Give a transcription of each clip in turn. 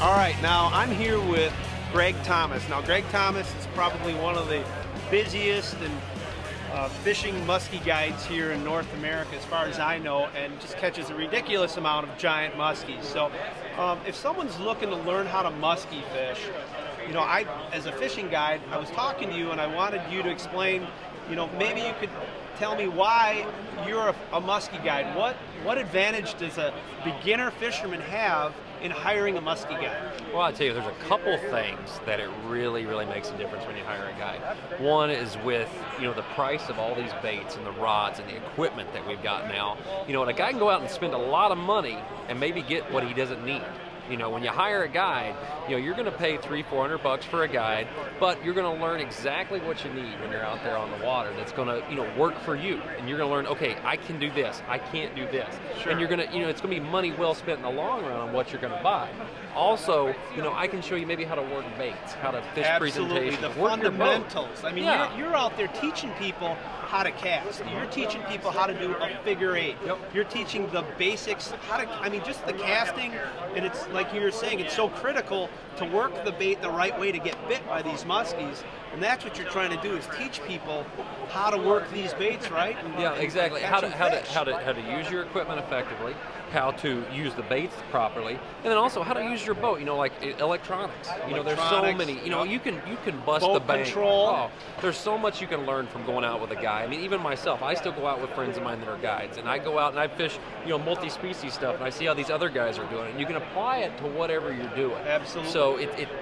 All right, now I'm here with Greg Thomas. Now, Greg Thomas is probably one of the busiest and fishing muskie guides here in North America, as far as I know, and just catches a ridiculous amount of giant muskies. So, if someone's looking to learn how to muskie fish, you know, as a fishing guide, I was talking to you and I wanted you to explain, you know, maybe you could tell me why you're a muskie guide. What advantage does a beginner fisherman have in hiring a muskie guide? Well, I tell you, there's a couple things that it really makes a difference when you hire a guide. One is with, you know, the price of all these baits and the rods and the equipment that we've got now. You know, and a guy can go out and spend a lot of money and maybe get what he doesn't need. You know, when you hire a guide, you know, you're going to pay $300-400 for a guide, but you're going to learn exactly what you need when you're out there on the water. That's going to, you know, work for you, and you're going to learn, okay, I can do this, I can't do this, sure. And you're going to, you know, it's going to be money well spent in the long run on what you're going to buy. Also, you know, I can show you maybe how to work baits, how to fish presentations, the work fundamentals. I mean, you're out there teaching people how to cast. You're teaching people how to do a figure eight. Yep. You're teaching the basics, how to, I mean, just the casting, and it's like you were saying, it's so critical to work the bait the right way to get bit by these muskies, and that's what you're trying to do, is teach people how to work these baits, right? And, yeah, exactly. How to use your equipment effectively, how to use the baits properly, and then also how to use your boat. You know, like electronics. You know, there's so many. You know, you can bust boat the bank. Control. Oh, there's so much you can learn from going out with a guy. I mean, even myself, I still go out with friends of mine that are guides, and I go out and I fish, you know, multi-species stuff, and I see how these other guys are doing it. And you can apply it to whatever you're doing. Absolutely. So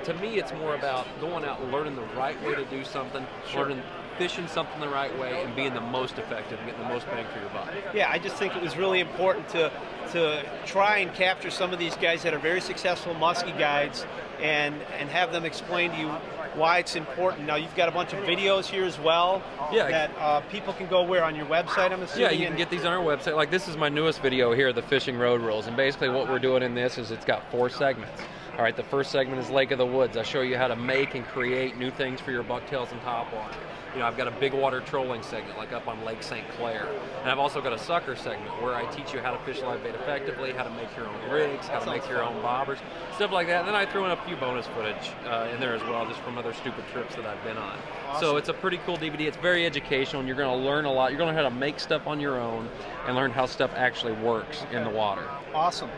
to me, it's more about going out and learning the right way to do something, learning fishing something the right way, and being the most effective and getting the most bang for your buck. Yeah, I just think it was really important to try and capture some of these guys that are very successful muskie guides and have them explain to you why it's important. Now, you've got a bunch of videos here as well, that people can go where, on your website, I'm assuming? Yeah, you can get these on our website. Like, this is my newest video here, the Fishing Road Rules, and basically what we're doing in this is it's got 4 segments. All right, the first segment is Lake of the Woods. I show you how to make and create new things for your bucktails and topwater. You know, I've got a big water trolling segment, like up on Lake St. Clair. And I've also got a sucker segment where I teach you how to fish live bait effectively, how to make your own rigs, how to make your own bobbers, stuff like that. And then I throw in a few bonus footage in there as well, just from other stupid trips that I've been on. Awesome. So it's a pretty cool DVD. It's very educational, and you're going to learn a lot. You're going to learn how to make stuff on your own and learn how stuff actually works in the water. Awesome.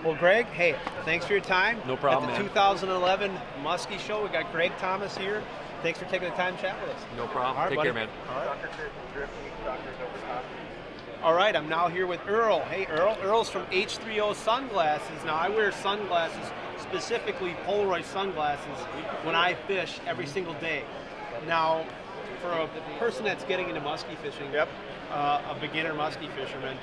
Well, Greg, hey, thanks for your time. No problem, At the 2011 Muskie Show, we got Greg Thomas here. Thanks for taking the time to chat with us. No problem. Right, Take buddy. care, man. All right, I'm now here with Earl. Hey, Earl. Earl's from H3O Sunglasses. Now, I wear sunglasses, specifically Polaroid sunglasses, when I fish every single day. Now, for a person that's getting into muskie fishing, a beginner muskie fisherman,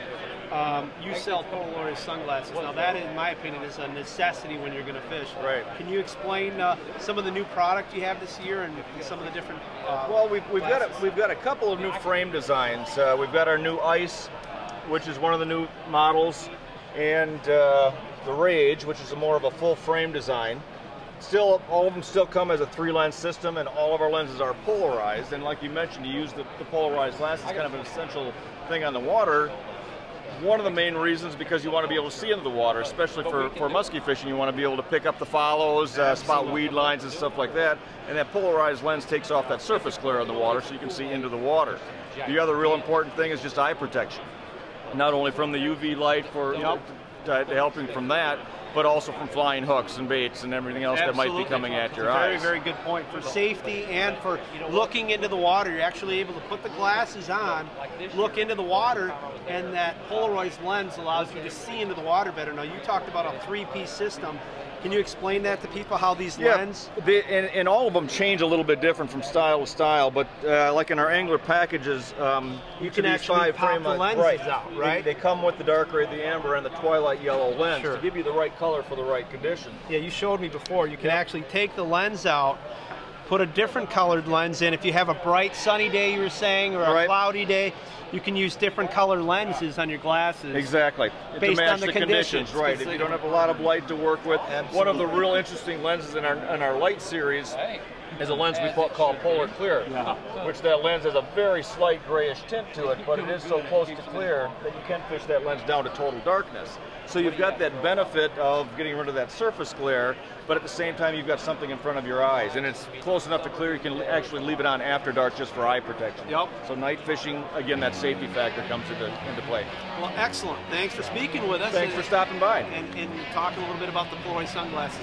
you sell Polaroid sunglasses. Now, that, in my opinion, is a necessity when you're going to fish. Right. Can you explain some of the new product you have this year and some of the different well, we've got a couple of new frame designs. We've got our new Ice, which is one of the new models, and the Rage, which is more of a full frame design. Still, all of them still come as a 3-lens system, and all of our lenses are polarized. And like you mentioned, you use the polarized glass as kind of an essential thing on the water. One of the main reasons, because you want to be able to see into the water, especially for muskie fishing. You want to be able to pick up the follows, spot weed lines and stuff like that. And that polarized lens takes off that surface glare on the water so you can see into the water. The other real important thing is just eye protection. Not only from the UV light for helping from that, but also from flying hooks and baits and everything else that might be coming at your eyes. Very, very good point. For safety and for looking into the water, you're actually able to put the glasses on, look into the water, and that polarized lens allows you to see into the water better. Now, you talked about a 3-piece system. Can you explain that to people, how these lenses? And all of them change a little bit different from style to style, but like in our angler packages, you can actually pop the lenses out, right? They come with the dark gray, the amber, and the twilight yellow lens to give you the right color for the right condition. Yeah, you showed me before. You can actually take the lens out, put a different colored lens in. If you have a bright sunny day, you were saying, or a cloudy day, you can use different color lenses on your glasses. Exactly. Based to match on the conditions. Right. If you don't have a lot of light to work with. One of the real interesting lenses in our light series is a lens we call polar clear, which that lens has a very slight grayish tint to it, but it is so close to clear that you can fish that lens down to total darkness. So you've got that benefit of getting rid of that surface glare, but at the same time you've got something in front of your eyes, and it's close enough to clear you can actually leave it on after dark just for eye protection. Yep. So night fishing, again, that safety factor comes into play. Well, excellent. Thanks for speaking with us. Thanks for stopping by. And talking a little bit about the Polaroid sunglasses.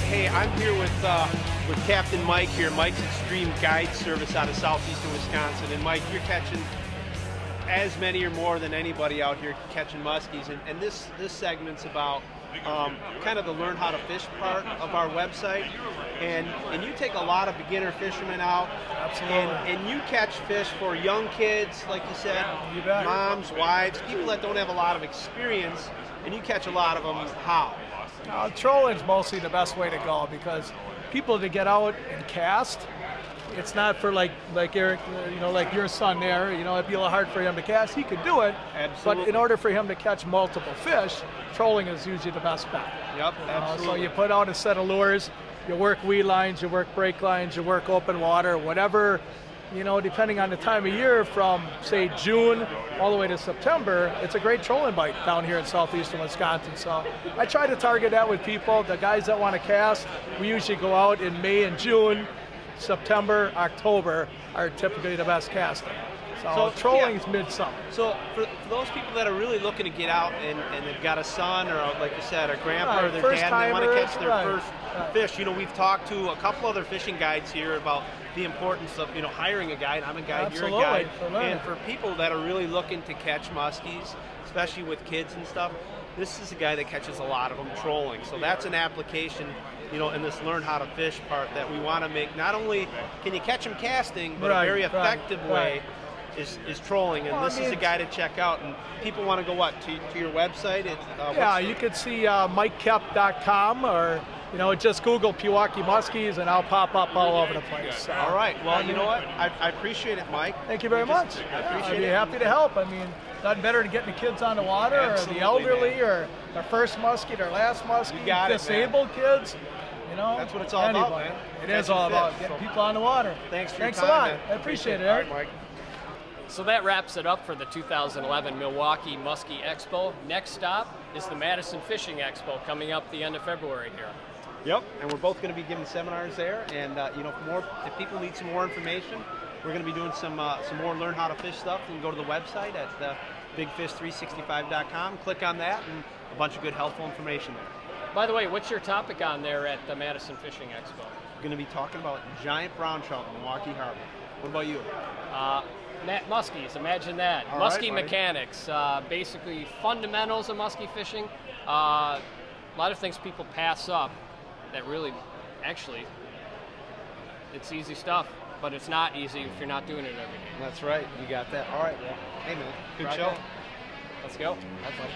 Hey, I'm here with Captain Mike here, Mike's Extreme Guide Service out of southeastern Wisconsin. And Mike, you're catching as many or more than anybody out here catching muskies. And this segment's about kind of the learn how to fish part of our website. And you take a lot of beginner fishermen out. Absolutely. And you catch fish for young kids, like you said, moms, wives, people that don't have a lot of experience, and you catch a lot of them. How? Trolling's mostly the best way to go, because people to get out and cast, it's not for like Eric, like your son there, it'd be a little hard for him to cast. He could do it, absolutely. But in order for him to catch multiple fish, trolling is usually the best bet. Yep, absolutely. So you put out a set of lures, you work weed lines, you work break lines, you work open water, whatever, depending on the time of year, from say June all the way to September, it's a great trolling bite down here in southeastern Wisconsin. So I try to target that with people. The guys that want to cast, we usually go out in May and June. September, October are typically the best casting. So trolling is midsummer. So for those people that are really looking to get out and they've got a son or, like you said, a grandpa or their dad, and they want to catch their first fish, we've talked to a couple other fishing guides here about the importance of hiring a guide. I'm a guide, Absolutely. You're a guide. And for people that are really looking to catch muskies, especially with kids and stuff, this is a guy that catches a lot of them trolling. So that's an application, in this learn how to fish part that we want to make. Not only can you catch them casting, but a very effective way is trolling. And this is a guy to check out. And people want to go to your website? You could see MikeKep.com, or just Google Milwaukee Muskies and I'll pop up all over the place. So, all right. Well, you know what? I appreciate it, Mike. Thank you very much. I appreciate it. I'd be happy to help. Nothing better than getting the kids on the water, Absolutely, or the elderly, man. or their first muskie, their last muskie, You got disabled kids. That's what it's all about, man. It is all about getting people on the water. Thanks for your time, a lot. man. I appreciate it, Eric. All right, Mike. So that wraps it up for the 2011 Milwaukee Muskie Expo. Next stop is the Madison Fishing Expo coming up the end of February here. Yep, and we're both going to be giving seminars there. And if people need some more information, we're going to be doing some more learn how to fish stuff. You can go to the website at bigfish365.com. Click on that, and a bunch of good, helpful information there. By the way, what's your topic on there at the Madison Fishing Expo? We're going to be talking about giant brown trout in Milwaukee Harbor. What about you? Muskies, imagine that. All muskie right, mechanics, basically fundamentals of muskie fishing. A lot of things people pass up that really, actually, it's easy stuff, but it's not easy if you're not doing it every day. That's right. You got that. All right. Well, hey, man. Good show. Let's go. Have fun.